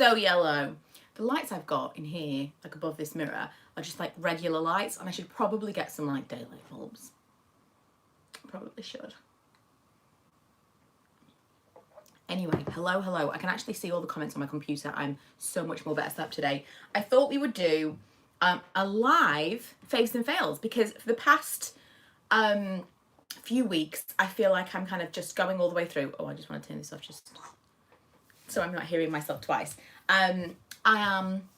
so yellow. The lights I've got in here, like above this mirror, are just like regular lights, and I should probably get some like daylight bulbs. Probably should. Anyway, hello. I can actually see all the comments on my computer. I'm so much more better set up today. I thought we would do a live faves and fails, because for the past few weeks, I feel like I'm kind of just going all the way through. Oh, I just want to turn this off just so I'm not hearing myself twice. I am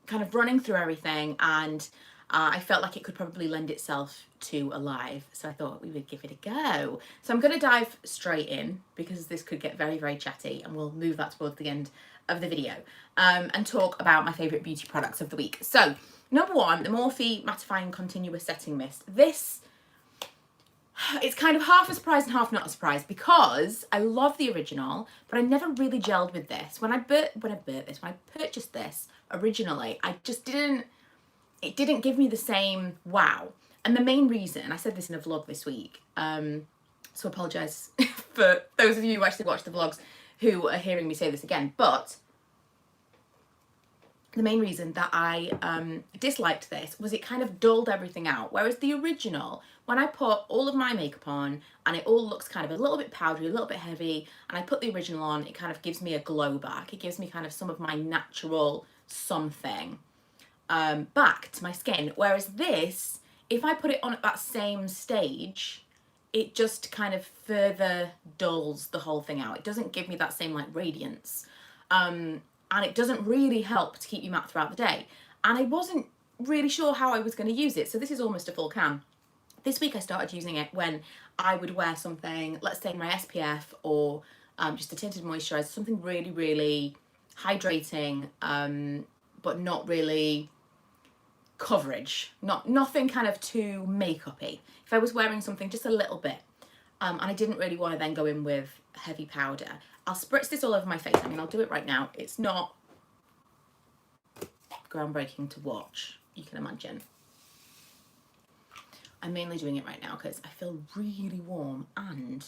kind of running through everything, and I felt like it could probably lend itself to a live, so I thought we would give it a go. So I'm going to dive straight in, because this could get very, very chatty, and we'll move that towards the end of the video, and talk about my favourite beauty products of the week. So, number one, the Morphe Mattifying Continuous Setting Mist. This, it's kind of half a surprise and half not a surprise, because I love the original, but I never really gelled with this. When I purchased this originally, I just didn't, it didn't give me the same wow. And the main reason, I said this in a vlog this week, so apologise for those of you who actually watch the vlogs who are hearing me say this again, but the main reason that I disliked this was it kind of dulled everything out. Whereas the original, when I put all of my makeup on and it all looks kind of a little bit powdery, a little bit heavy, and I put the original on, it kind of gives me a glow back. It gives me kind of some of my natural something back to my skin. Whereas this, if I put it on at that same stage, it just kind of further dulls the whole thing out. It doesn't give me that same like radiance. And it doesn't really help to keep you matte throughout the day. And I wasn't really sure how I was going to use it. So this is almost a full can. This week I started using it when I would wear something, let's say my SPF or just a tinted moisturiser, something really, really hydrating, but not really coverage, nothing kind of too makeup-y. If I was wearing something just a little bit, and I didn't really want to then go in with heavy powder, I'll spritz this all over my face. I mean, I'll do it right now. It's not groundbreaking to watch, you can imagine. I'm mainly doing it right now because I feel really warm, and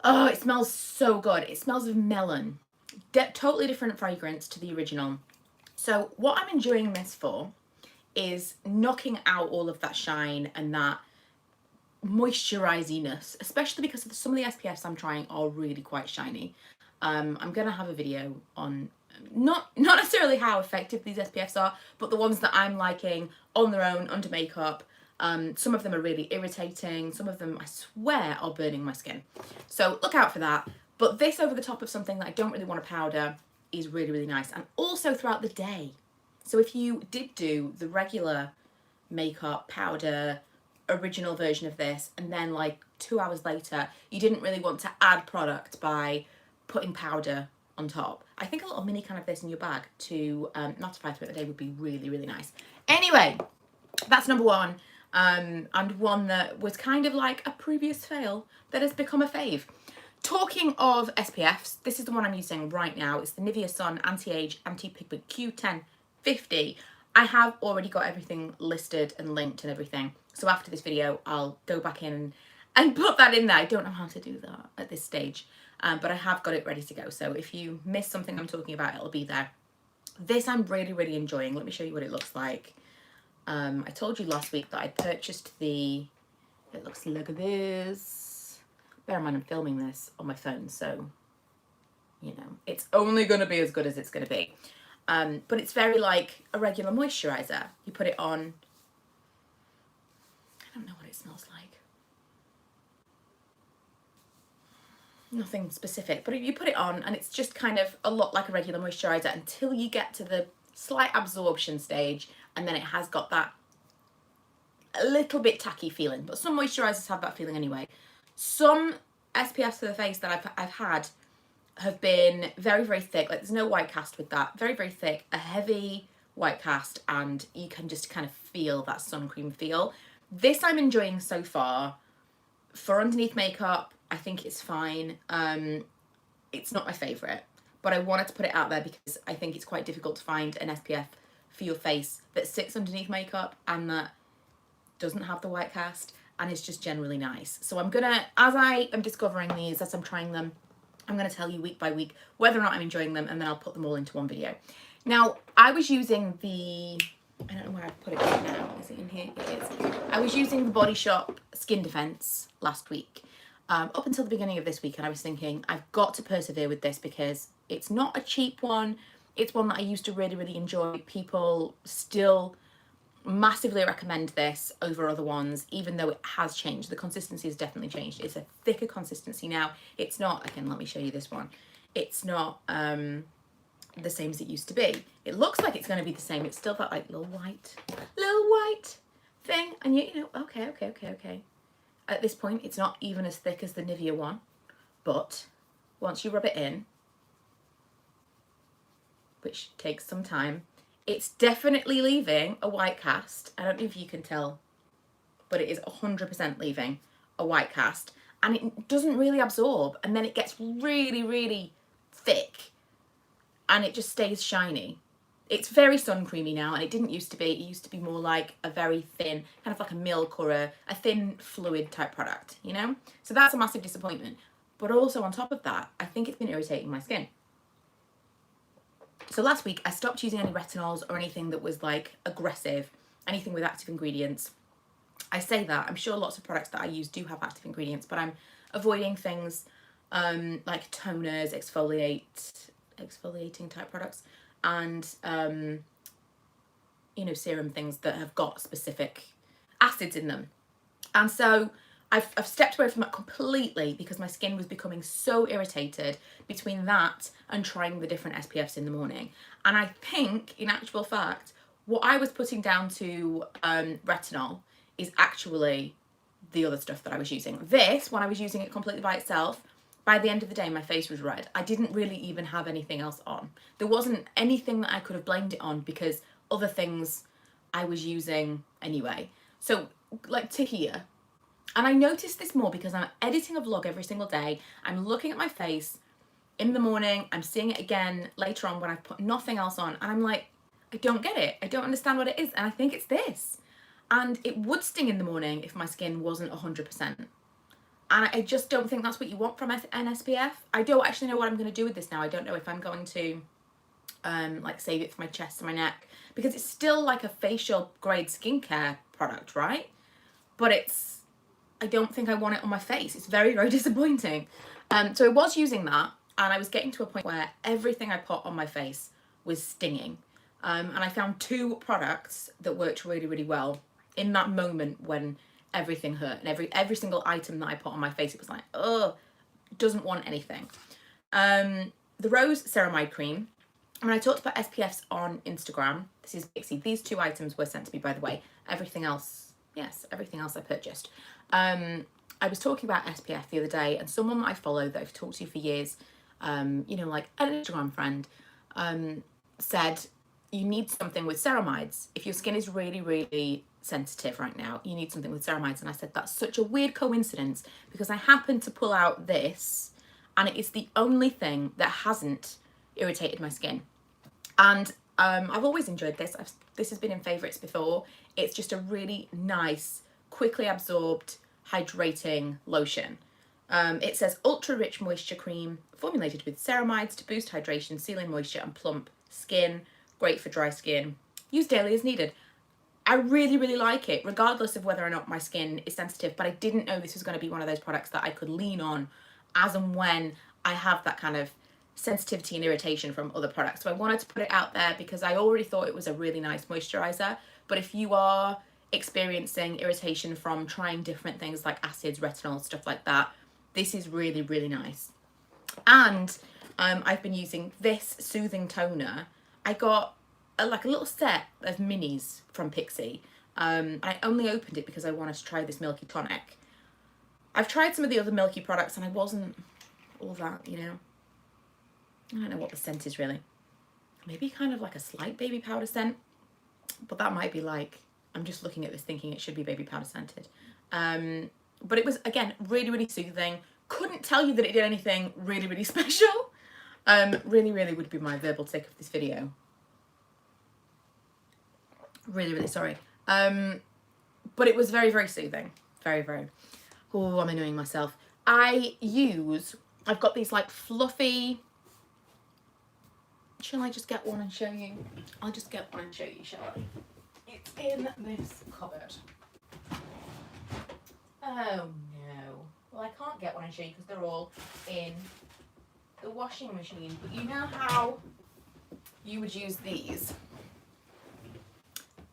oh, it smells so good. It smells of melon. Totally different fragrance to the original. So what I'm enjoying this for is knocking out all of that shine and that moisturiziness, especially because some of the SPFs I'm trying are really quite shiny. I'm gonna have a video on not necessarily how effective these SPFs are, but the ones that I'm liking on their own under makeup. Some of them are really irritating, some of them I swear are burning my skin, so look out for that. But this over the top of something that I don't really want to powder is really, really nice, and also throughout the day. So if you did do the regular makeup powder original version of this, and then like 2 hours later you didn't really want to add product by putting powder on top, I think a little mini can of this in your bag to mattify throughout the day would be really, really nice. Anyway, that's number one, and one that was kind of like a previous fail that has become a fave. Talking of SPFs, this is the one I'm using right now. It's the Nivea Sun Anti-Age Anti-Pigment Q1050. I have already got everything listed and linked and everything. So after this video, I'll go back in and put that in there. I don't know how to do that at this stage, but I have got it ready to go. So if you miss something I'm talking about, it'll be there. This I'm really, really enjoying. Let me show you what it looks like. I told you last week that I purchased it looks like this. Bear in mind I'm filming this on my phone, so, you know, it's only going to be as good as it's going to be. But it's very like a regular moisturiser. You put it on, I don't know what it smells like. Nothing specific, but you put it on and it's just kind of a lot like a regular moisturiser until you get to the slight absorption stage, and then it has got that a little bit tacky feeling, but some moisturisers have that feeling anyway. Some SPFs for the face that I've had have been very, very thick, like there's no white cast with that, very, very thick, a heavy white cast, and you can just kind of feel that sun cream feel. This I'm enjoying so far. For underneath makeup, I think it's fine. It's not my favourite, but I wanted to put it out there because I think it's quite difficult to find an SPF for your face that sits underneath makeup and that doesn't have the white cast and is just generally nice. So I'm gonna, as I am discovering these, as I'm trying them, I'm going to tell you week by week whether or not I'm enjoying them, and then I'll put them all into one video. Now, I was using the, I don't know where I've put it right now. Is it in here? It is. I was using the Body Shop Skin Defense last week, up until the beginning of this week, and I was thinking, I've got to persevere with this because it's not a cheap one. It's one that I used to really, really enjoy. People still massively recommend this over other ones, even though it has changed. The consistency has definitely changed. It's a thicker consistency now. It's not, again, let me show you this one. It's not the same as it used to be. It looks like it's going to be the same. It's still that like little white thing. And you know, okay. At this point, it's not even as thick as the Nivea one. But once you rub it in, which takes some time, it's definitely leaving a white cast. I don't know if you can tell, but it is 100% leaving a white cast. And it doesn't really absorb. And then it gets really, really thick. And it just stays shiny. It's very sun creamy now, and it didn't used to be. It used to be more like a very thin, kind of like a milk or a thin fluid type product, you know? So that's a massive disappointment. But also on top of that, I think it's been irritating my skin. So last week I stopped using any retinols or anything that was like aggressive, anything with active ingredients. I say that, I'm sure lots of products that I use do have active ingredients, but I'm avoiding things like toners, exfoliating type products, and you know, serum things that have got specific acids in them. And so I've stepped away from that completely because my skin was becoming so irritated between that and trying the different SPFs in the morning. And I think, in actual fact, what I was putting down to retinol is actually the other stuff that I was using. This, when I was using it completely by itself, by the end of the day, my face was red. I didn't really even have anything else on. There wasn't anything that I could have blamed it on because other things I was using anyway. So, like to here, and I noticed this more because I'm editing a vlog every single day. I'm looking at my face in the morning. I'm seeing it again later on when I've put nothing else on. And I'm like, I don't get it. I don't understand what it is. And I think it's this. And it would sting in the morning if my skin wasn't 100%. And I just don't think that's what you want from an SPF. I don't actually know what I'm going to do with this now. I don't know if I'm going to like save it for my chest and my neck. Because it's still like a facial grade skincare product, right? But I don't think I want it on my face. It's very, very disappointing. So I was using that, and I was getting to a point where everything I put on my face was stinging. And I found two products that worked really, really well in that moment when everything hurt. And every single item that I put on my face, it was like, oh, doesn't want anything. The Rose Ceramide Cream. When I talked about SPFs on Instagram, this is Pixi. These two items were sent to me, by the way. Everything else, yes, everything else I purchased. I was talking about SPF the other day, and someone that I follow that I've talked to for years, you know, like an Instagram friend, said, you need something with ceramides. If your skin is really, really sensitive right now, you need something with ceramides. And I said, that's such a weird coincidence because I happened to pull out this, and it is the only thing that hasn't irritated my skin. And I've always enjoyed this. This has been in favourites before. It's just a really nice, quickly absorbed, hydrating lotion. It says ultra rich moisture cream formulated with ceramides to boost hydration, sealing moisture and plump skin. Great for dry skin. Use daily as needed. I really, really like it, regardless of whether or not my skin is sensitive, but I didn't know this was going to be one of those products that I could lean on as and when I have that kind of sensitivity and irritation from other products. So I wanted to put it out there because I already thought it was a really nice moisturizer. But if you are experiencing irritation from trying different things like acids, retinol, stuff like that, this is really, really nice. And I've been using this soothing toner. I got like a little set of minis from Pixi. I only opened it because I wanted to try this Milky Tonic. I've tried some of the other Milky products and I wasn't all that, you know. I don't know what the scent is really. Maybe kind of like a slight baby powder scent. But that might be like, I'm just looking at this thinking it should be baby powder scented. But it was, again, really, really soothing. Couldn't tell you that it did anything really, really special. Really, really would be my verbal take of this video. Really, really sorry. But it was very, very soothing. Very, very. Oh, I'm annoying myself. I use I've got these like fluffy, shall I just get one and show you? I'll just get one and show you, shall I? It's in this cupboard. Oh no. Well, I can't get one and show you because they're all in the washing machine. But you know how you would use these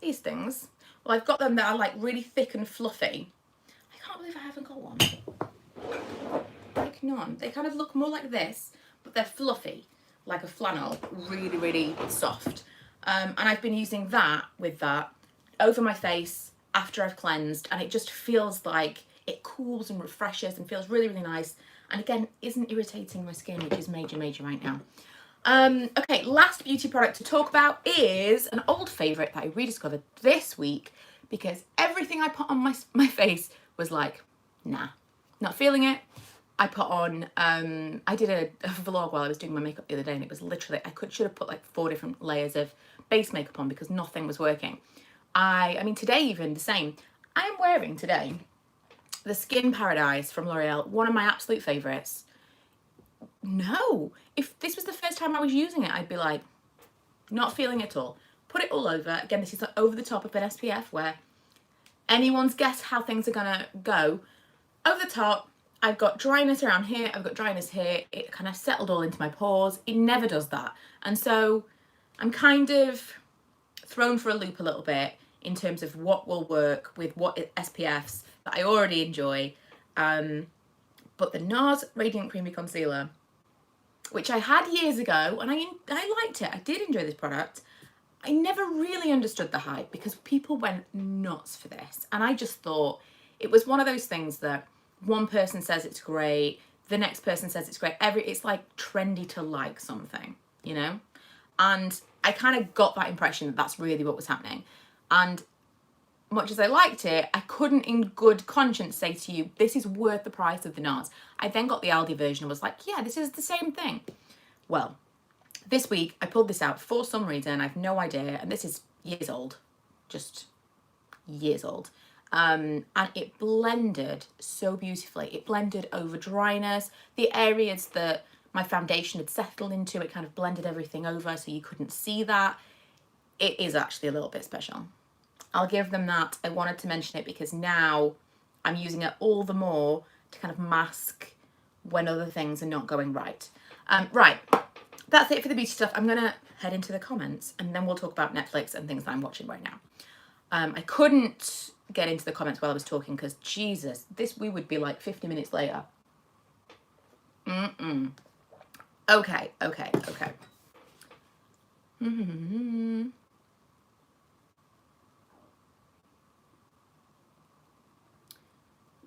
things? Well, I've got them that are like really thick and fluffy. I can't believe I haven't got one. Like none. They kind of look more like this, but they're fluffy, like a flannel, really, really soft. And I've been using that with that over my face after I've cleansed, and it just feels like it cools and refreshes and feels really, really nice. And again, isn't irritating my skin, which is major, major right now. Okay, last beauty product to talk about is an old favourite that I rediscovered this week because everything I put on my face was like, nah, not feeling it. I put on, I did a vlog while I was doing my makeup the other day, and it was literally, should have put like 4 different layers of base makeup on because nothing was working. I mean, today even the same. I'm wearing today the Skin Paradise from L'Oreal, one of my absolute favourites. No, if this was the first time I was using it, I'd be like, not feeling it at all. Put it all over. Again, this is like over the top of an SPF where anyone's guess how things are gonna go. Over the top, I've got dryness around here, I've got dryness here. It kind of settled all into my pores. It never does that. And so I'm kind of thrown for a loop a little bit in terms of what will work with what SPFs that I already enjoy. But the NARS Radiant Creamy Concealer, which I had years ago, and I liked it. I did enjoy this product. I never really understood the hype because people went nuts for this. And I just thought it was one of those things that one person says it's great, the next person says it's great. It's like trendy to like something, you know? And I kind of got that impression that that's really what was happening. And much as I liked it, I couldn't in good conscience say to you, this is worth the price of the NARS. I then got the Aldi version and was like, yeah, this is the same thing. Well, this week I pulled this out for some reason, I have no idea, and this is years old, just years old. And it blended so beautifully. It blended over dryness. The areas that my foundation had settled into, it kind of blended everything over so you couldn't see that. It is actually a little bit special. I'll give them that. I wanted to mention it because now I'm using it all the more to kind of mask when other things are not going right. Right, that's it for the beauty stuff. I'm gonna head into the comments and then we'll talk about Netflix and things that I'm watching right now. I couldn't get into the comments while I was talking because Jesus, we would be like 50 minutes later. Okay.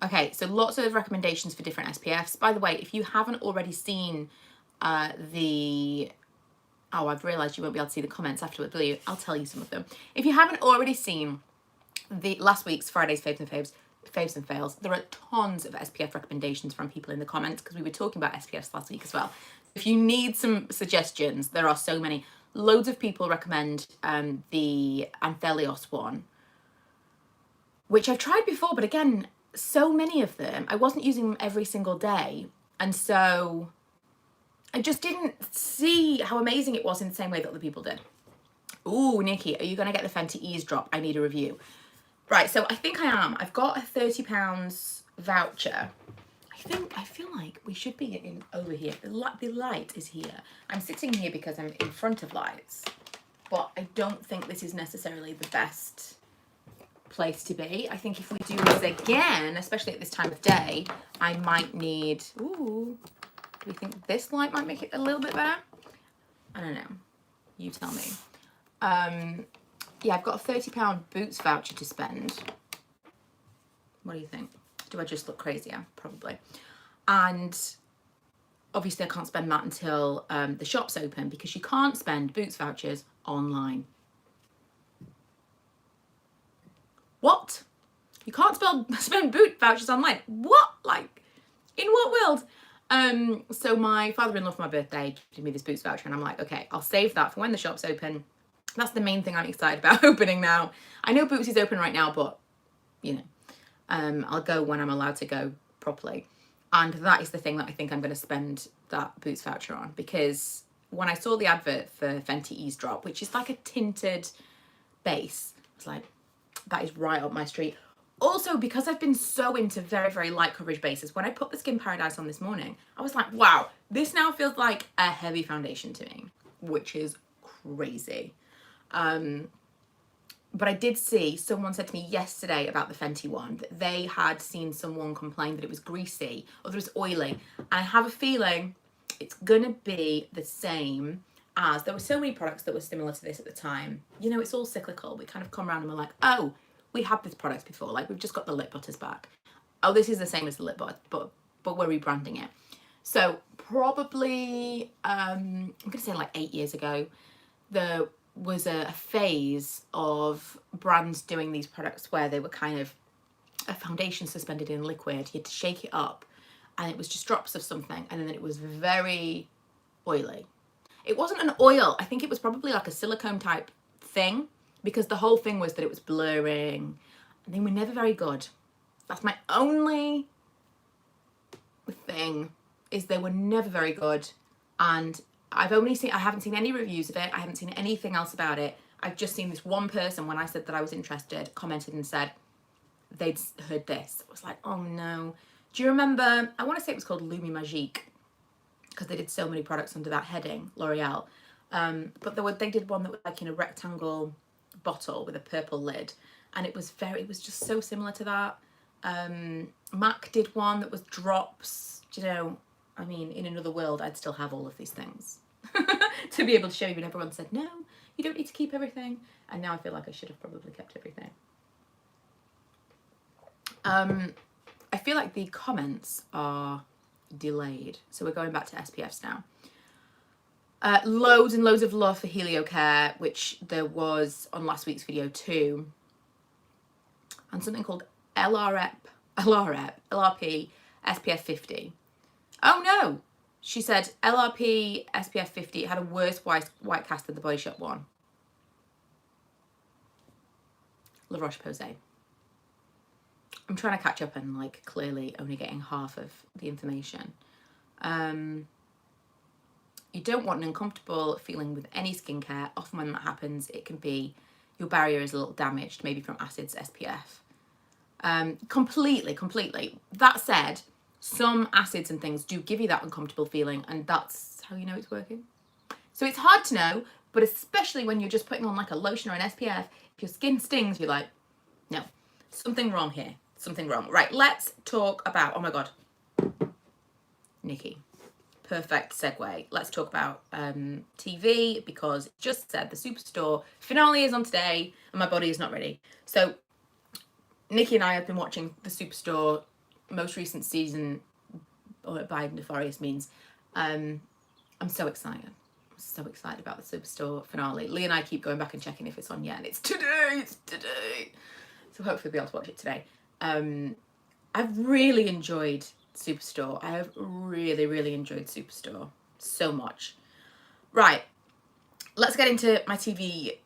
Okay, so lots of recommendations for different SPFs. By the way, if you haven't already seen I've realised you won't be able to see the comments afterwards, will you? I'll tell you some of them. If you haven't already seen the last week's Friday's Faves and Fails, there are tons of SPF recommendations from people in the comments because we were talking about SPFs last week as well. If you need some suggestions, there are so many. Loads of people recommend the Anthelios one, which I've tried before, but again, so many of them, I wasn't using them every single day, and so I just didn't see how amazing it was in the same way that other people did. Ooh, Nikki, are you going to get the Fenty Eavesdrop? I need a review. Right, so I think I am. I've got a £30 voucher. I feel like we should be over here. The light is here. I'm sitting here because I'm in front of lights, but I don't think this is necessarily the best place to be. I think if we do this again, especially at this time of day, I might need, do we think this light might make it a little bit better? I don't know. You tell me. Yeah, I've got a £30 Boots voucher to spend. What do you think? Do I just look crazier? Probably. And obviously I can't spend that until the shop's open because you can't spend Boots vouchers online. What? You can't spend boot vouchers online? What? Like, in what world? So my father-in-law for my birthday gave me this Boots voucher and I'm like, okay, I'll save that for when the shop's open. That's the main thing I'm excited about opening now. I know Boots is open right now, but, you know, I'll go when I'm allowed to go properly. And that is the thing that I think I'm going to spend that Boots voucher on, because when I saw the advert for Fenty Ease Drop, which is like a tinted base, I was like, that is right up my street. Also, because I've been so into very, very light coverage bases, when I put the Skin Paradise on this morning, I was like, wow, this now feels like a heavy foundation to me, which is crazy. But I did see, someone said to me yesterday about the Fenty one, that they had seen someone complain that it was greasy or that it was oily. And I have a feeling it's gonna be the same as, there were so many products that were similar to this at the time. You know, it's all cyclical. We kind of come around and we're like, oh, we had this product before. Like, we've just got the lip butters back. Oh, this is the same as the lip butter, but we're rebranding it. So probably, I'm gonna say like 8 years ago, there was a phase of brands doing these products where they were kind of a foundation suspended in liquid. You had to shake it up and it was just drops of something, and then it was very oily. It wasn't an oil. I think it was probably like a silicone type thing, because the whole thing was that it was blurring and they were never very good. That's my only thing, is they were never very good. And I haven't seen any reviews of it. I haven't seen anything else about it. I've just seen this one person, when I said that I was interested, commented and said they'd heard this. I was like, oh no. Do you remember, I want to say it was called Lumi Magique, because they did so many products under that heading, L'Oreal. But they did one that was like in a rectangle bottle with a purple lid. And it was just so similar to that. MAC did one that was drops. Do you know, I mean, in another world, I'd still have all of these things to be able to show you, and everyone said, no, you don't need to keep everything. And now I feel like I should have probably kept everything. I feel like the comments are delayed. So we're going back to SPFs now. Loads and loads of love for Helio Care, which there was on last week's video too. And something called LRP SPF 50. Oh no, she said LRP SPF 50 had a worse white cast than the Body Shop one. La Roche-Posay. I'm trying to catch up and like clearly only getting half of the information. You don't want an uncomfortable feeling with any skincare. Often when that happens, it can be your barrier is a little damaged, maybe from acids, SPF. Completely. That said, some acids and things do give you that uncomfortable feeling, and that's how you know it's working. So it's hard to know, but especially when you're just putting on like a lotion or an SPF, if your skin stings, you're like, no, something wrong here, something wrong. Right, let's talk about, oh my God, Nikki. Perfect segue. Let's talk about TV, because it just said the Superstore finale is on today and my body is not ready. So Nikki and I have been watching the Superstore most recent season, by nefarious means. I'm so excited. I'm so excited about the Superstore finale. Lee and I keep going back and checking if it's on yet, and it's today. So hopefully we'll be able to watch it today. I've really enjoyed Superstore. I have really enjoyed Superstore so much. Right, let's get into my TV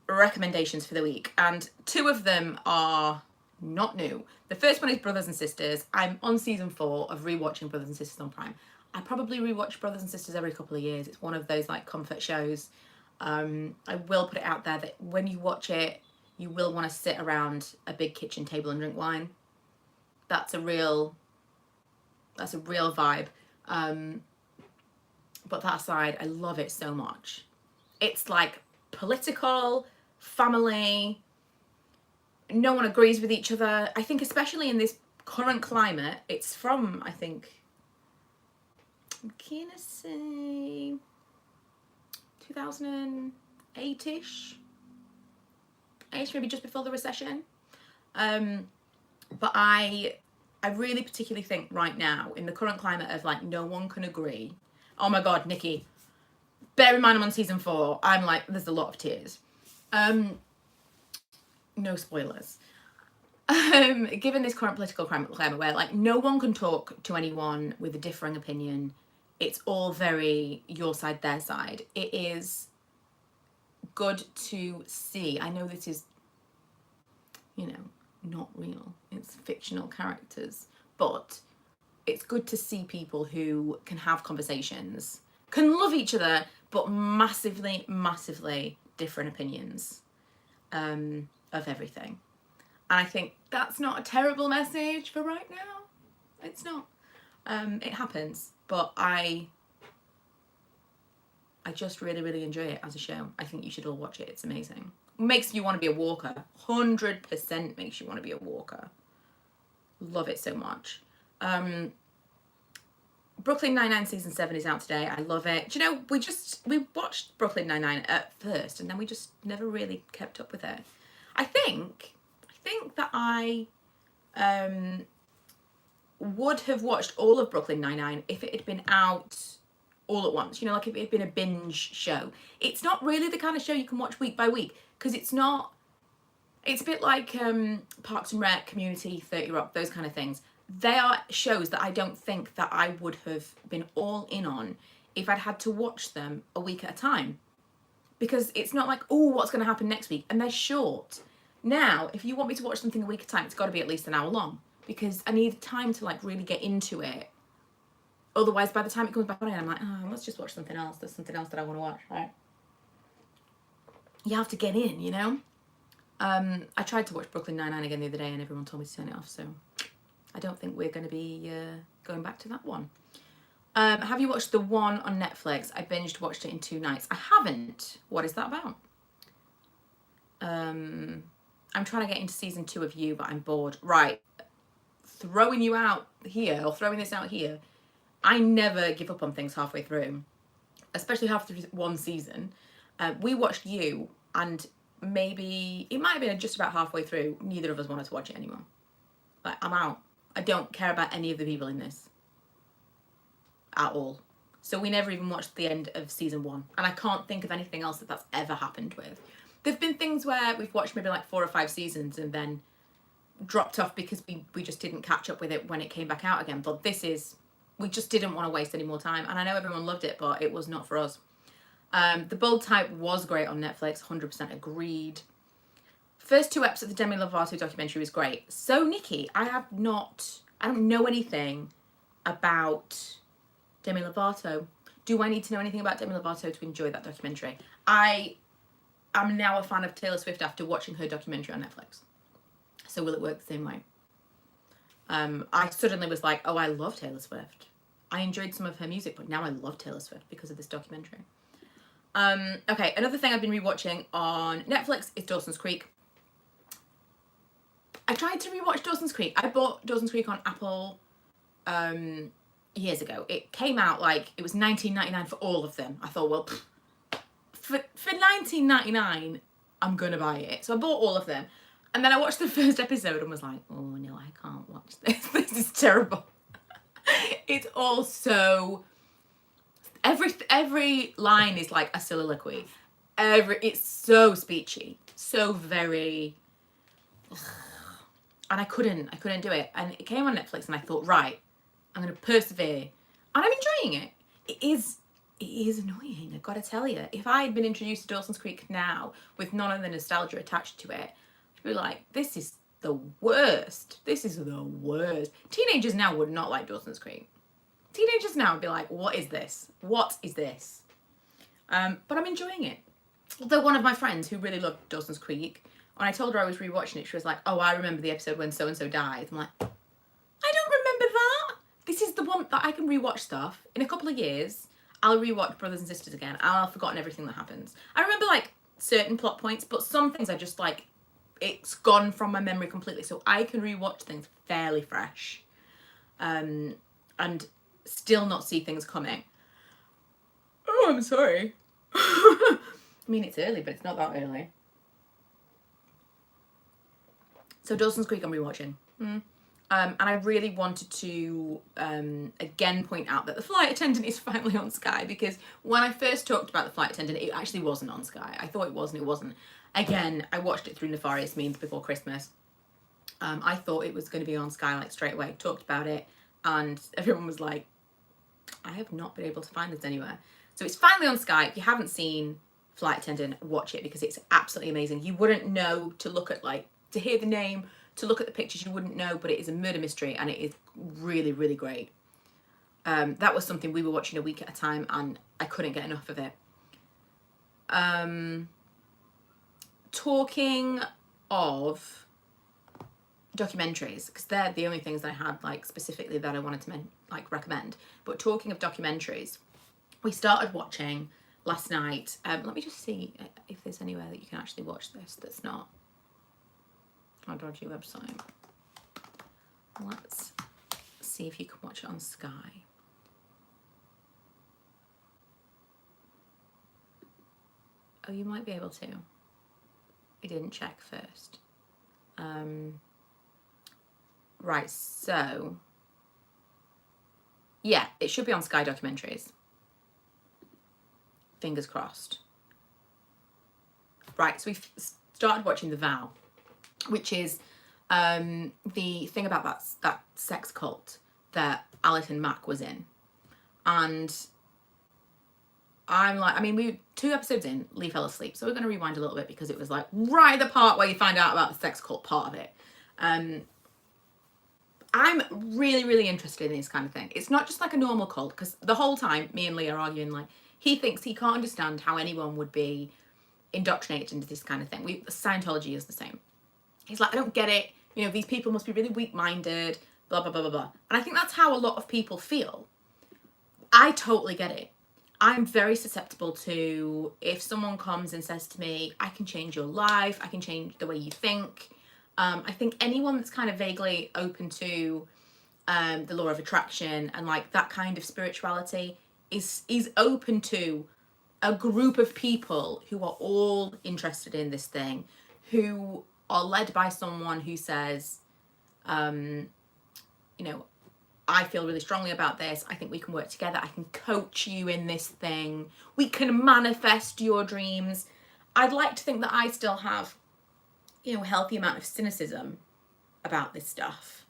recommendations for the week, and two of them are not new. The first one is Brothers and Sisters. I'm on season 4 of rewatching Brothers and Sisters on Prime. I probably rewatch Brothers and Sisters every couple of years. It's one of those like comfort shows. I will put it out there that when you watch it, you will want to sit around a big kitchen table and drink wine. That's a real vibe. But that aside, I love it so much. It's like political, family, no one agrees with each other. I think especially in this current climate, it's from, I think, I'm gonna say 2008-ish, maybe just before the recession. But I really particularly think right now, in the current climate of like no one can agree. Oh my God, Nikki, bear in mind I'm on season 4. I'm like, there's a lot of tears. No spoilers. Given this current political climate where like no one can talk to anyone with a differing opinion, it's all very your side, their side. It is good to see. I know this is, you know, not real. It's fictional characters, but it's good to see people who can have conversations, can love each other, but massively, massively different opinions of everything. And I think that's not a terrible message for right now. It's not. It happens, but I just really, really enjoy it as a show. I think you should all watch it. It's amazing. Makes you want to be a walker. 100% makes you want to be a walker. Love it so much. Brooklyn Nine-Nine season 7 is out today. I love it. Do you know, we watched Brooklyn Nine-Nine at first, and then we just never really kept up with it. I think that I would have watched all of Brooklyn Nine-Nine if it had been out all at once. You know, like if it had been a binge show. It's not really the kind of show you can watch week by week, because it's not. It's a bit like Parks and Rec, Community, 30 Rock, those kind of things. They are shows that I don't think that I would have been all in on if I'd had to watch them a week at a time. Because it's not like, oh, what's going to happen next week? And they're short. Now, if you want me to watch something a week at a time, it's got to be at least an hour long. Because I need time to like really get into it. Otherwise, by the time it comes back on, I'm like, oh, let's just watch something else. There's something else that I want to watch, right? You have to get in, you know? I tried to watch Brooklyn Nine-Nine again the other day and everyone told me to turn it off, so I don't think we're going to be going back to that one. Have you watched the one on Netflix? I watched it in 2 nights. I haven't. What is that about? I'm trying to get into season 2 of You, but I'm bored. Right. Throwing you out here, or throwing this out here, I never give up on things halfway through, especially halfway through one season. We watched You, and maybe it might have been just about halfway through. Neither of us wanted to watch it anymore. Like, I'm out. I don't care about any of the people in this at all. So we never even watched the end of season 1, and I can't think of anything else that's ever happened with. There've been things where we've watched maybe like 4 or 5 seasons and then dropped off because we just didn't catch up with it when it came back out again. But this is, we just didn't want to waste any more time, and I know everyone loved it, but it was not for us. The Bold Type was great on Netflix, 100% agreed. First 2 episodes of the Demi Lovato documentary was great. So Nikki, I don't know anything about Demi Lovato. Do I need to know anything about Demi Lovato to enjoy that documentary? I am now a fan of Taylor Swift after watching her documentary on Netflix. So will it work the same way? I suddenly was like, oh, I love Taylor Swift. I enjoyed some of her music, but now I love Taylor Swift because of this documentary. Okay, another thing I've been rewatching on Netflix is Dawson's Creek. I tried to rewatch Dawson's Creek. I bought Dawson's Creek on Apple years ago. It came out like, it was $19.99 for all of them. I thought, well, for $19.99, I'm gonna buy it. So I bought all of them. And then I watched the first episode and was like, oh no, I can't watch this. This is terrible. It's all so, every line is like a soliloquy. It's so speechy, so very, and I couldn't do it. And it came on Netflix and I thought, right, I'm going to persevere. And I'm enjoying it. It is annoying, I've got to tell you. If I had been introduced to Dawson's Creek now with none of the nostalgia attached to it, I'd be like, this is the worst. This is the worst. Teenagers now would not like Dawson's Creek. Teenagers now would be like, what is this? What is this? But I'm enjoying it. Although one of my friends who really loved Dawson's Creek, when I told her I was rewatching it, she was like, oh, I remember the episode when so-and-so died. I'm like, I don't remember that. This is the one that I can rewatch stuff. In a couple of years, I'll rewatch Brothers and Sisters again. I'll have forgotten everything that happens. I remember like certain plot points, but some things I just like, it's gone from my memory completely. So I can rewatch things fairly fresh. And still not see things coming. Oh, I'm sorry. I mean, it's early, but it's not that early. So Dawson's Creek I'm rewatching. And I really wanted to, again, point out that The Flight Attendant is finally on Sky, because when I first talked about The Flight Attendant, it actually wasn't on Sky. I thought it was, and it wasn't. Again, I watched it through nefarious means before Christmas. I thought it was going to be on Sky, like, straight away. Talked about it, and everyone was like, I have not been able to find this anywhere. So it's finally on Sky. If you haven't seen Flight Attendant, watch it, because it's absolutely amazing. You wouldn't know to look at, like, to hear the name, to look at the pictures, you wouldn't know, but it is a murder mystery, and it is really, really great. That was something we were watching a week at a time, and I couldn't get enough of it. Talking of documentaries, because they're the only things I had like specifically that I wanted to recommend. But talking of documentaries, we started watching last night. Let me just see if there's anywhere that you can actually watch this that's not a dodgy website. Let's see if you can watch it on Sky. Oh, you might be able to. I didn't check first. Right, so yeah, it should be on Sky Documentaries. Fingers crossed. Right, so we've started watching The Vow, which is the thing about that sex cult that Alison Mack was in. And I'm like, I mean, we 2 episodes in, Lee fell asleep, so we're going to rewind a little bit because it was like right at the part where you find out about the sex cult part of it. I'm really, really interested in this kind of thing. It's not just like a normal cult, because the whole time me and Lee are arguing, like, he thinks he can't understand how anyone would be indoctrinated into this kind of thing. Scientology is the same. He's like, I don't get it. You know, these people must be really weak-minded, blah, blah, blah, blah, blah. And I think that's how a lot of people feel. I totally get it. I'm very susceptible to, if someone comes and says to me, I can change your life, I can change the way you think. I think anyone that's kind of vaguely open to the law of attraction and like that kind of spirituality is open to a group of people who are all interested in this thing, who are led by someone who says, you know, I feel really strongly about this. I think we can work together. I can coach you in this thing. We can manifest your dreams. I'd like to think that I still have, you know, a healthy amount of cynicism about this stuff.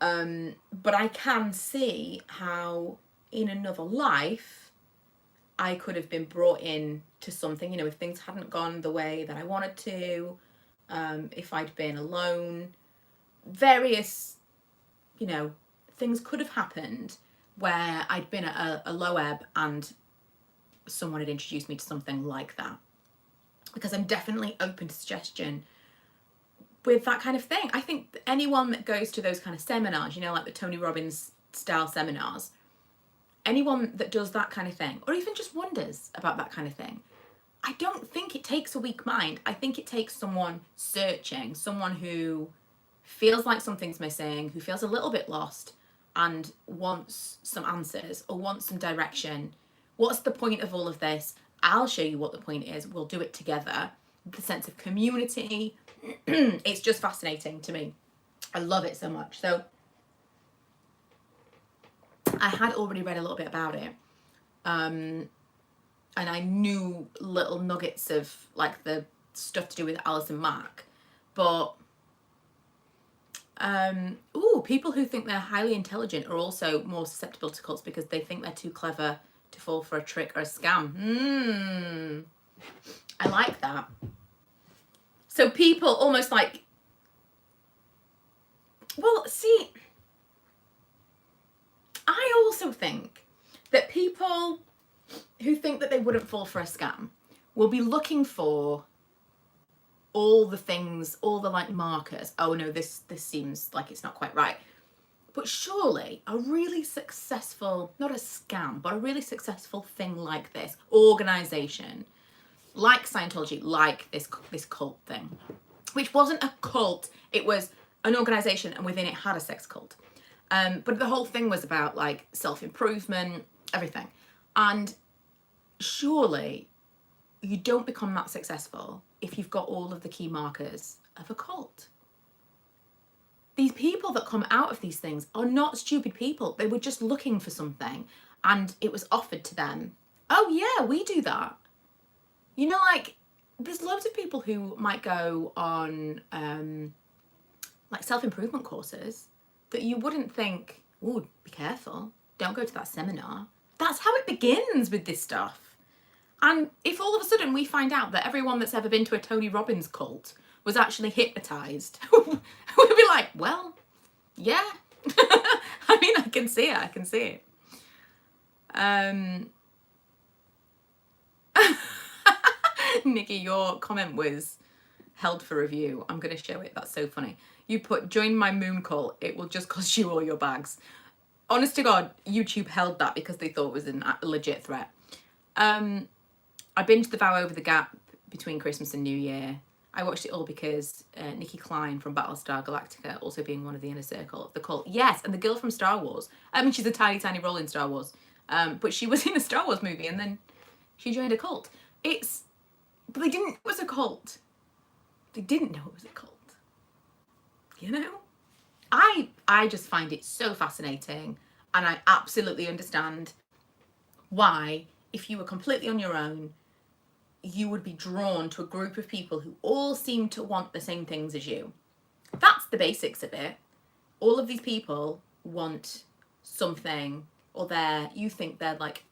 But I can see how in another life I could have been brought in to something, you know, if things hadn't gone the way that I wanted to, if I'd been alone, various, you know, things could have happened where I'd been at a low ebb and someone had introduced me to something like that. Because I'm definitely open to suggestion with that kind of thing. I think anyone that goes to those kind of seminars, you know, like the Tony Robbins style seminars, anyone that does that kind of thing, or even just wonders about that kind of thing, I don't think it takes a weak mind. I think it takes someone searching, someone who feels like something's missing, who feels a little bit lost and wants some answers or wants some direction. What's the point of all of this? I'll show you what the point is. We'll do it together. The sense of community. It's just fascinating to me. I love it so much. So I had already read a little bit about it. And I knew little nuggets of like the stuff to do with Alison Mack. But people who think they're highly intelligent are also more susceptible to cults because they think they're too clever to fall for a trick or a scam. I like that. So people almost like, well, see, I also think that people who think that they wouldn't fall for a scam will be looking for all the things, all the like markers. Oh no, this seems like it's not quite right. But surely a really successful, not a scam, but a really successful thing like this, organization, like Scientology, like this cult thing, which wasn't a cult, it was an organization and within it had a sex cult. But the whole thing was about like self-improvement, everything. And surely you don't become that successful if you've got all of the key markers of a cult. These people that come out of these things are not stupid people. They were just looking for something and it was offered to them. Oh yeah, we do that. You know, like there's loads of people who might go on like self-improvement courses that you wouldn't think, oh, be careful, don't go to that seminar. That's how it begins with this stuff. And if all of a sudden we find out that everyone that's ever been to a Tony Robbins cult was actually hypnotized, we'd be like, well, yeah. I mean, I can see it. Nikki, your comment was held for review. I'm going to show it. That's so funny. You put, join my moon cult. It will just cost you all your bags. Honest to God, YouTube held that because they thought it was a legit threat. I binged The Vow Over the Gap between Christmas and New Year. I watched it all because Nikki Klein from Battlestar Galactica, also being one of the inner circle of the cult. Yes, and the girl from Star Wars. I mean, she's a tiny, tiny role in Star Wars. But she was in a Star Wars movie and then she joined a cult. But they didn't know it was a cult. They didn't know it was a cult. You know? I just find it so fascinating, and I absolutely understand why, if you were completely on your own, you would be drawn to a group of people who all seem to want the same things as you. That's the basics of it. All of these people want something, or you think their like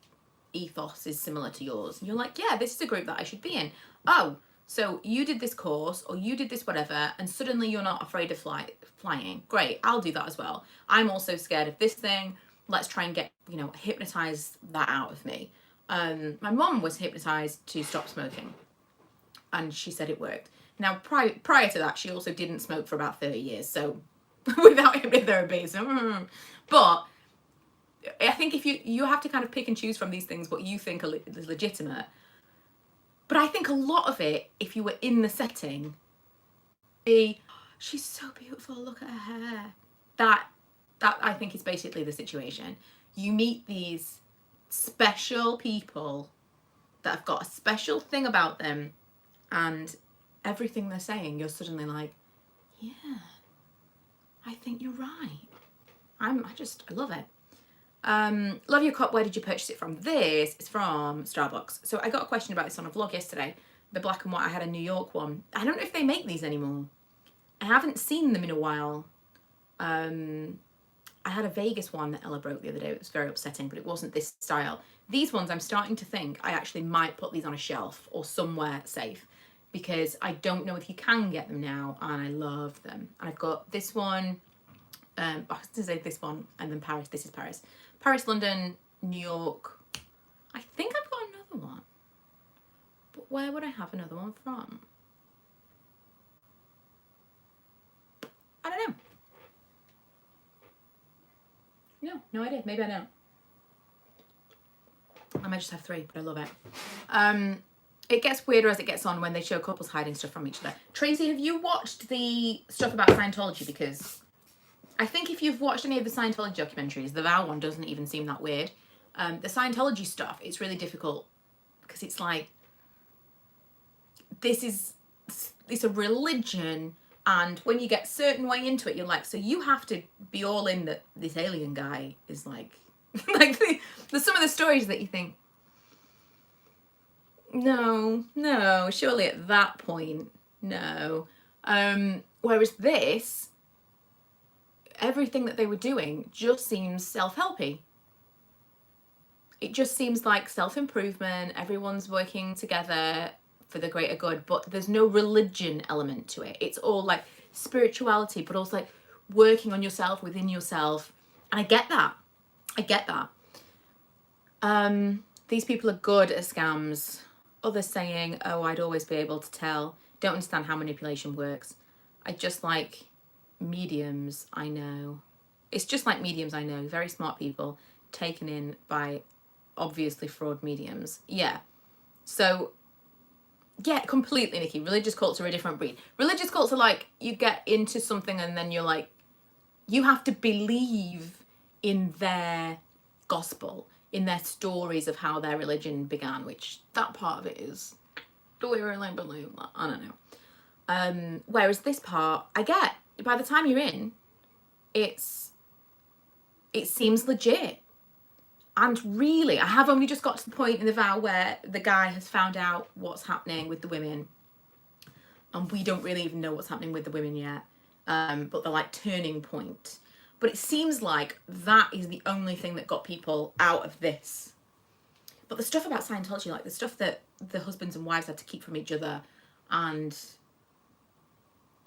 ethos is similar to yours. And you're like, yeah, this is a group that I should be in. Oh, so you did this course or you did this whatever, and suddenly you're not afraid of flying. Great, I'll do that as well. I'm also scared of this thing. Let's try and get, hypnotize that out of me. My mom was hypnotized to stop smoking, and she said it worked. Now, prior to that, she also didn't smoke for about 30 years, so without hypnotherapy. So, but I think if you have to kind of pick and choose from these things what you think are legitimate. But I think a lot of it, if you were in the setting, she's so beautiful, look at her hair. That I think is basically the situation. You meet these special people that have got a special thing about them, and everything they're saying, you're suddenly like, yeah, I think you're right. I love it. Love your cup. Where did you purchase it from? This is from Starbucks. So I got a question about this on a vlog yesterday. The black and white, I had a New York one. I don't know if they make these anymore. I haven't seen them in a while. I had a Vegas one that Ella broke the other day. It was very upsetting, but it wasn't this style. These ones, I'm starting to think I actually might put these on a shelf or somewhere safe, because I don't know if you can get them now, and I love them. And I've got this one, I was to say this one, and then Paris. This is Paris. Paris, London, New York. I think I've got another one. But where would I have another one from? I don't know. No idea. Maybe I don't. I might just have 3, but I love it. It gets weirder as it gets on when they show couples hiding stuff from each other. Tracy, have you watched the stuff about Scientology? Because I think if you've watched any of the Scientology documentaries, the Vow one doesn't even seem that weird. The Scientology stuff, it's really difficult because it's like, it's a religion, and when you get certain way into it, you're like, so you have to be all in that this alien guy is like, there's some of the stories that you think, no, surely at that point, no. Whereas this, everything that they were doing just seems self-helpy. It just seems like self-improvement, everyone's working together for the greater good, but there's no religion element to it. It's all like spirituality, but also like working on yourself, within yourself. And I get that. These people are good at scams. Others saying, oh, I'd always be able to tell. Don't understand how manipulation works. I just like mediums I know. It's just like mediums I know. Very smart people taken in by obviously fraud mediums. Yeah. So, yeah, completely, Nikki. Religious cults are a different breed. Religious cults are like, you get into something and then you're like, you have to believe in their gospel, in their stories of how their religion began, which that part of it is, do we really believe that? I don't know. Whereas this part, I get, by the time you're in, it seems legit. And really, I have only just got to the point in the Vow where the guy has found out what's happening with the women. And we don't really even know what's happening with the women yet. But they're like turning point. But it seems like that is the only thing that got people out of this. But the stuff about Scientology, like the stuff that the husbands and wives had to keep from each other, and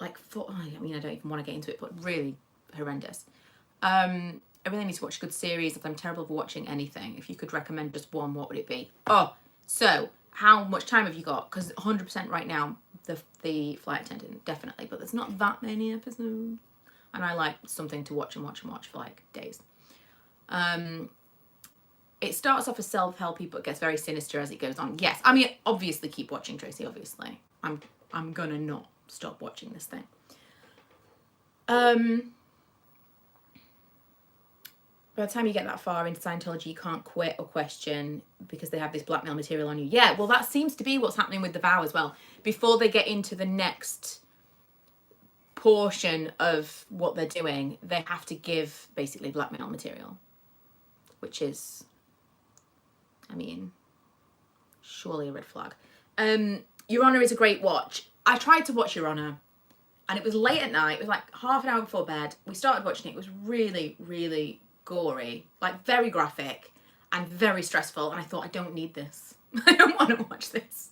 like, I mean, I don't even want to get into it, but really horrendous. I really need to watch a good series. If I'm terrible for watching anything, if you could recommend just one, what would it be? Oh, so how much time have you got? Because 100% right now, the Flight Attendant, definitely. But there's not that many episodes. And I like something to watch and watch and watch for like days. It starts off as self-helpy, but gets very sinister as it goes on. Yes, I mean, obviously keep watching, Tracy, obviously. I'm gonna not stop watching this thing. By the time you get that far into Scientology, you can't quit or question because they have this blackmail material on you. Yeah, well, that seems to be what's happening with The Vow as well. Before they get into the next portion of what they're doing, they have to give basically blackmail material, which is, I mean, surely a red flag. Your Honour is a great watch. I tried to watch Your Honour and it was late at night. It was like half an hour before bed. We started watching it. It was really, really gory, like very graphic and very stressful. And I thought, I don't need this. I don't want to watch this.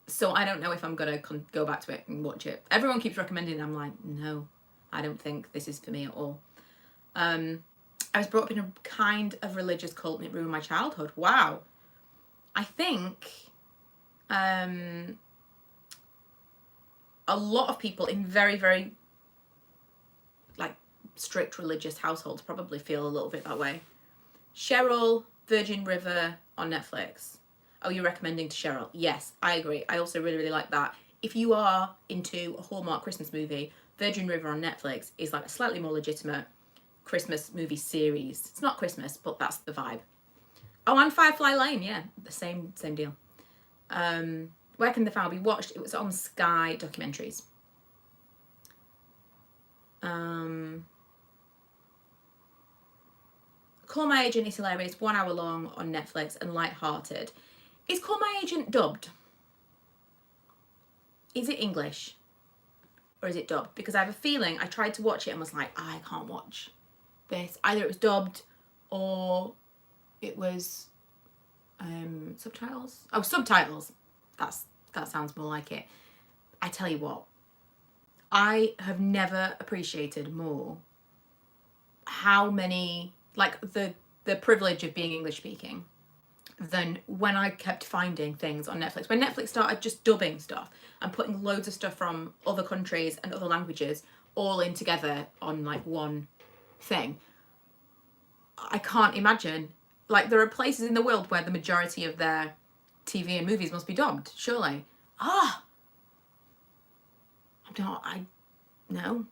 So I don't know if I'm going to go back to it and watch it. Everyone keeps recommending it. I'm like, no, I don't think this is for me at all. I was brought up in a kind of religious cult and it ruined my childhood. Wow. I think a lot of people in very, very like strict religious households probably feel a little bit that way. Cheryl, Virgin River on Netflix. Oh, you're recommending to Cheryl? Yes, I agree. I also really, really like that. If you are into a Hallmark Christmas movie, Virgin River on Netflix is like a slightly more legitimate Christmas movie series. It's not Christmas, but that's the vibe. Oh, and Firefly Lane, yeah, the same deal. Where can The Vow be watched? It was on Sky Documentaries. Call My Agent is hilarious, 1 hour long on Netflix and light-hearted. Is Call My Agent dubbed? Is it English? Or is it dubbed? Because I have a feeling I tried to watch it and was like, I can't watch this. Either it was dubbed or it was subtitles. Oh, subtitles. That sounds more like it. I tell you what, I have never appreciated more how many, like the privilege of being English speaking than when I kept finding things on Netflix. When Netflix started just dubbing stuff and putting loads of stuff from other countries and other languages all in together on like one thing, I can't imagine. Like, there are places in the world where the majority of their TV and movies must be dubbed, surely. No.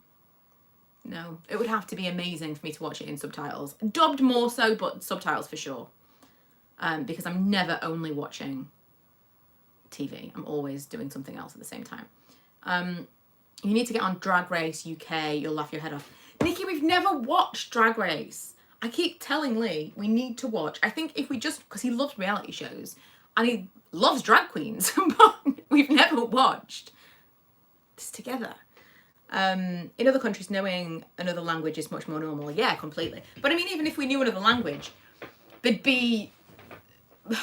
It would have to be amazing for me to watch it in subtitles. Dubbed more so, but subtitles for sure. Because I'm never only watching TV. I'm always doing something else at the same time. You need to get on Drag Race UK. You'll laugh your head off. Nikki, we've never watched Drag Race. I keep telling Lee we need to watch. I think if we just, because he loves reality shows and he loves drag queens, but we've never watched this together. In other countries, knowing another language is much more normal. Yeah, completely. But I mean, even if we knew another language, there'd be,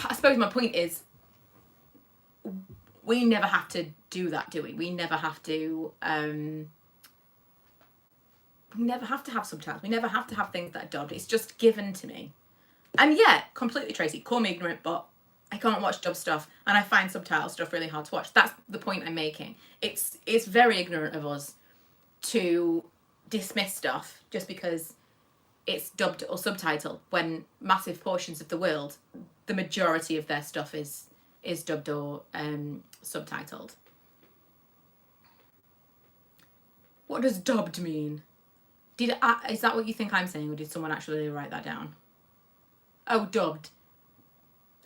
I suppose my point is, we never have to do that, do we? We never have to have subtitles. We never have to have things that are dubbed. It's just given to me. And yeah, completely, Tracy, call me ignorant, but I can't watch dub stuff and I find subtitle stuff really hard to watch. That's the point I'm making. It's very ignorant of us to dismiss stuff just because it's dubbed or subtitled when massive portions of the world, the majority of their stuff is dubbed or subtitled. What does dubbed mean? Is that what you think I'm saying, or did someone actually write that down? Oh, dubbed.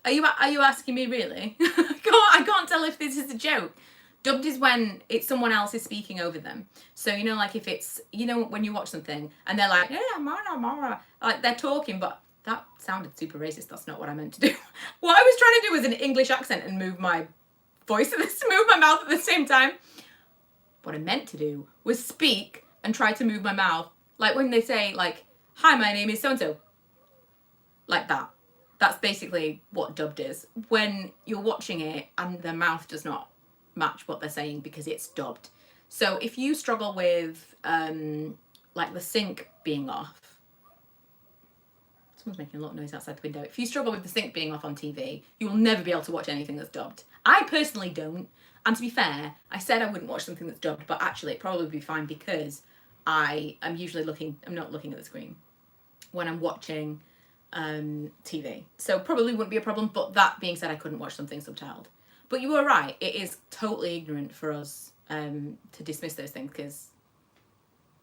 Are you asking me really? I can't tell if this is a joke. Dubbed is when it's someone else is speaking over them. So, you know, like if it's, you know, when you watch something and they're like, yeah, Mara, like they're talking, but that sounded super racist. That's not what I meant to do. What I was trying to do was an English accent and move my voice, move my mouth at the same time. What I meant to do was speak and try to move my mouth. Like when they say like, hi, my name is so-and-so. Like that. That's basically what dubbed is. When you're watching it and their mouth does not match what they're saying because it's dubbed. So if you struggle with like the sink being off. Someone's making a lot of noise outside the window. If you struggle with the sink being off on TV, you will never be able to watch anything that's dubbed. I personally don't. And to be fair, I said I wouldn't watch something that's dubbed, but actually it probably would be fine because I'm not looking at the screen when I'm watching TV. So probably wouldn't be a problem, but that being said, I couldn't watch something subtitled. But you were right, it is totally ignorant for us to dismiss those things because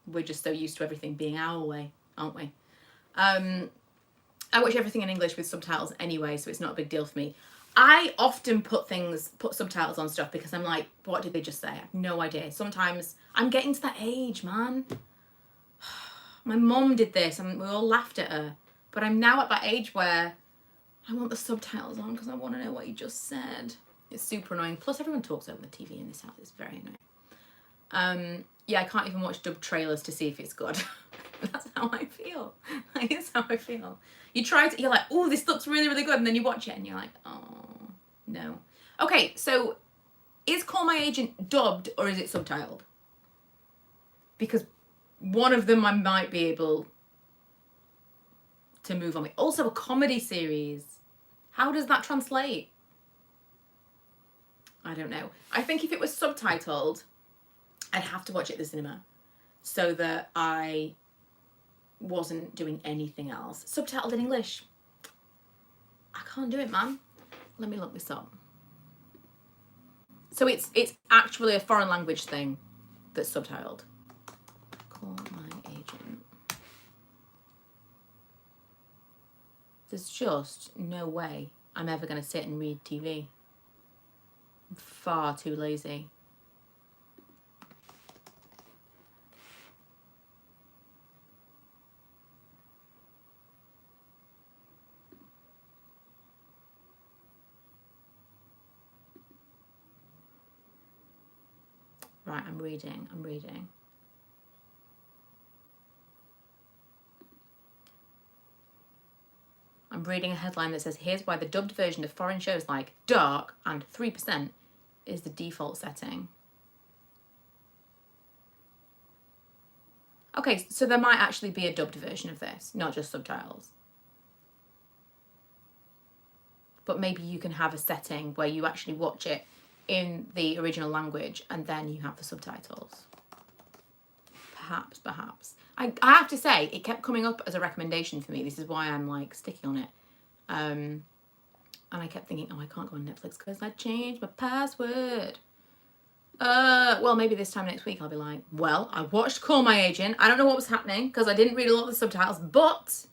we're just so used to everything being our way, aren't we? I watch everything in English with subtitles anyway, so it's not a big deal for me. I often put subtitles on stuff because I'm like, what did they just say? I have no idea. Sometimes I'm getting to that age, man. My mom did this and we all laughed at her. But I'm now at that age where I want the subtitles on because I want to know what you just said. It's super annoying. Plus everyone talks over the TV in this house. It's very annoying. Yeah, I can't even watch dubbed trailers to see if it's good. That's how I feel. Like, it's how I feel. You're like, oh, this looks really, really good. And then you watch it and you're like, oh, no. Okay, so is Call My Agent dubbed or is it subtitled? Because one of them I might be able to move on with. Also, a comedy series. How does that translate? I don't know. I think if it was subtitled, I'd have to watch it at the cinema so that I wasn't doing anything else. Subtitled in English. I can't do it, man. Let me look this up. So it's actually a foreign language thing that's subtitled. Call My Agent. There's just no way I'm ever going to sit and read TV. I'm far too lazy. Right, I'm reading. I'm reading a headline that says, here's why the dubbed version of foreign shows like Dark and 3% is the default setting. Okay, so there might actually be a dubbed version of this, not just subtitles. But maybe you can have a setting where you actually watch it in the original language and then you have the subtitles. Perhaps. I have to say, it kept coming up as a recommendation for me. This is why I'm like sticking on it. And I kept thinking, oh, I can't go on Netflix because I changed my password. Well, maybe this time next week I'll be like, well, I watched Call My Agent. I don't know what was happening because I didn't read a lot of the subtitles, but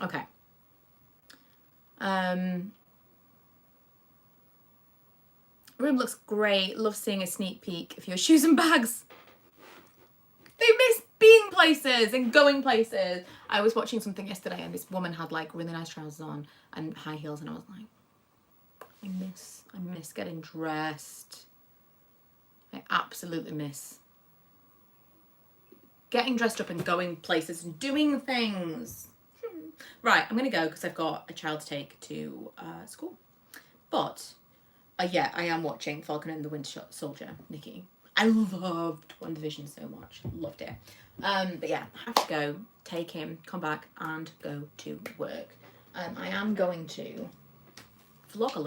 okay. Room looks great. Love seeing a sneak peek of your shoes and bags. They miss being places and going places. I was watching something yesterday and this woman had like really nice trousers on and high heels and I was like, I miss getting dressed. I absolutely miss getting dressed up and going places and doing things. Right, I'm gonna go because I've got a child to take to school. But yeah, I am watching Falcon and the Winter Soldier, Nikki. I loved WandaVision so much. Loved it. But yeah, I have to go, take him, come back and go to work. I am going to vlog a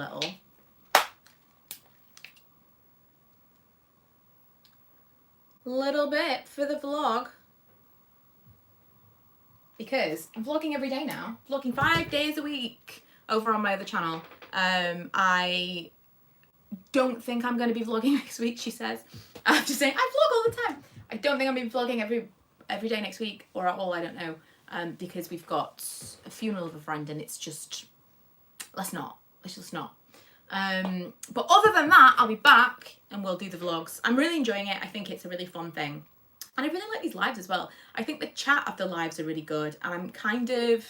little bit for the vlog. Because I'm vlogging every day now. Vlogging 5 days a week over on my other channel. I don't think I'm going to be vlogging next week, she says. I'm just saying, I vlog all the time. I don't think I'm going to be vlogging every day next week or at all, I don't know. Because we've got a funeral of a friend and it's just, let's just not. But other than that, I'll be back and we'll do the vlogs. I'm really enjoying it. I think it's a really fun thing. And I really like these lives as well. I think the chat of the lives are really good. And I'm kind of,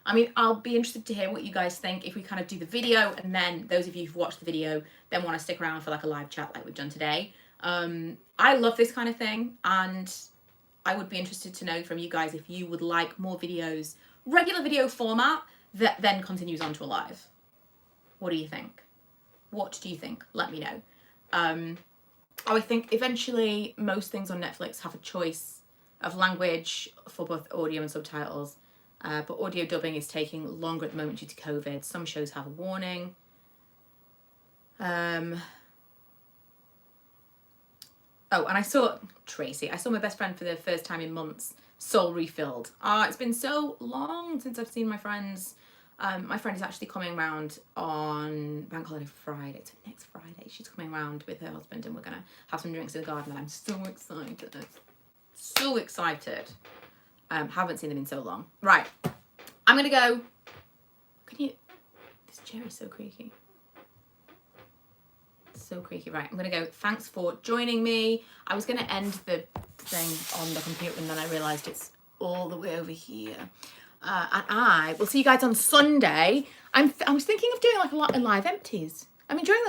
I mean, I'll be interested to hear what you guys think if we kind of do the video and then those of you who've watched the video then want to stick around for like a live chat like we've done today. I love this kind of thing and I would be interested to know from you guys if you would like more videos, regular video format that then continues on to a live. What do you think? What do you think? Let me know. I think eventually most things on Netflix have a choice of language for both audio and subtitles. But audio dubbing is taking longer at the moment due to COVID. Some shows have a warning. Oh, and I saw Tracy. I saw my best friend for the first time in months. Soul refilled. It's been so long since I've seen my friends. My friend is actually coming round on Bank Holiday Friday. So next Friday, she's coming round with her husband, and we're gonna have some drinks in the garden. And I'm so excited. So excited. Haven't seen them in so long. Right, I'm gonna go. Can you? This chair is so creaky. So creaky. Right, I'm gonna go. Thanks for joining me. I was gonna end the thing on the computer, and then I realised it's all the way over here. And I will see you guys on Sunday. I was thinking of doing like a lot of live empties. I mean, during the